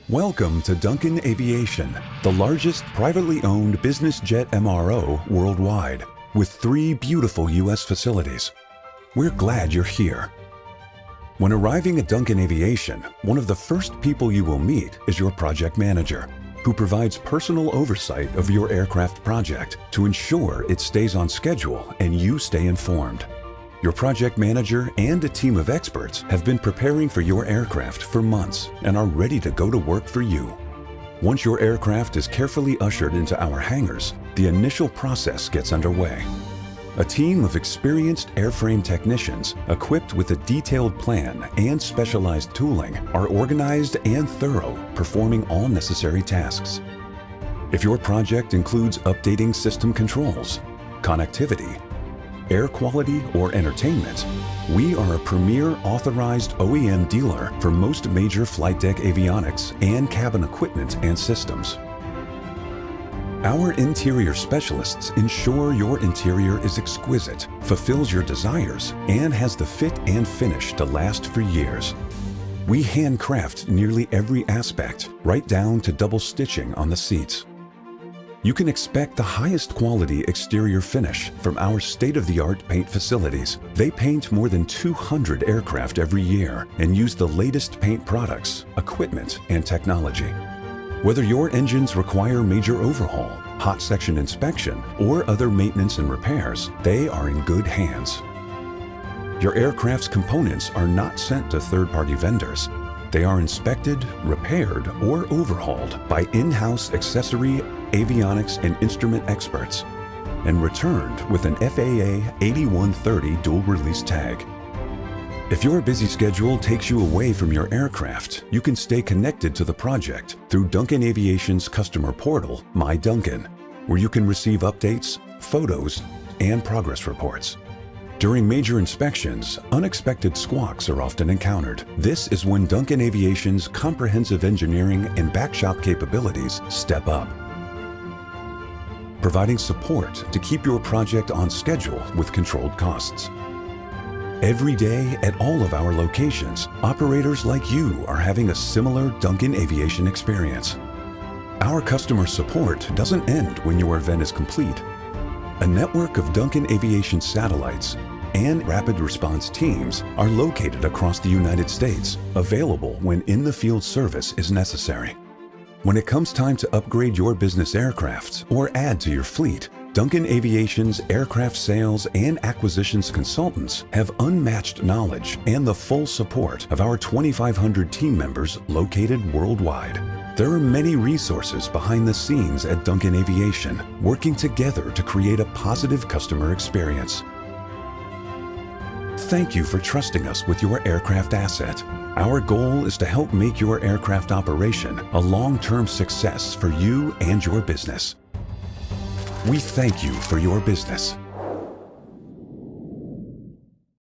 Welcome to Duncan Aviation, the largest privately owned business jet MRO worldwide, with 3 beautiful U.S. facilities. We're glad you're here. When arriving at Duncan Aviation, one of the first people you will meet is your project manager, who provides personal oversight of your aircraft project to ensure it stays on schedule and you stay informed. Your project manager and a team of experts have been preparing for your aircraft for months and are ready to go to work for you. Once your aircraft is carefully ushered into our hangars, the initial process gets underway. A team of experienced airframe technicians equipped with a detailed plan and specialized tooling are organized and thorough, performing all necessary tasks. If your project includes updating system controls, connectivity, air quality, or entertainment, we are a premier authorized OEM dealer for most major flight deck avionics and cabin equipment and systems. Our interior specialists ensure your interior is exquisite, fulfills your desires, and has the fit and finish to last for years. We handcraft nearly every aspect, right down to double stitching on the seats. You can expect the highest quality exterior finish from our state-of-the-art paint facilities. They paint more than 200 aircraft every year and use the latest paint products, equipment, and technology. Whether your engines require major overhaul, hot section inspection, or other maintenance and repairs, they are in good hands. Your aircraft's components are not sent to third-party vendors. They are inspected, repaired, or overhauled by in-house accessory, avionics, and instrument experts, and returned with an FAA 8130 dual-release tag. If your busy schedule takes you away from your aircraft, you can stay connected to the project through Duncan Aviation's customer portal, My Duncan, where you can receive updates, photos, and progress reports. During major inspections, unexpected squawks are often encountered. This is when Duncan Aviation's comprehensive engineering and backshop capabilities step up, providing support to keep your project on schedule with controlled costs. Every day at all of our locations, operators like you are having a similar Duncan Aviation experience. Our customer support doesn't end when your event is complete. A network of Duncan Aviation satellites and rapid response teams are located across the United States, available when in-the-field service is necessary. When it comes time to upgrade your business aircraft or add to your fleet, Duncan Aviation's aircraft sales and acquisitions consultants have unmatched knowledge and the full support of our 2,500 team members located worldwide. There are many resources behind the scenes at Duncan Aviation, working together to create a positive customer experience. Thank you for trusting us with your aircraft asset. Our goal is to help make your aircraft operation a long-term success for you and your business. We thank you for your business.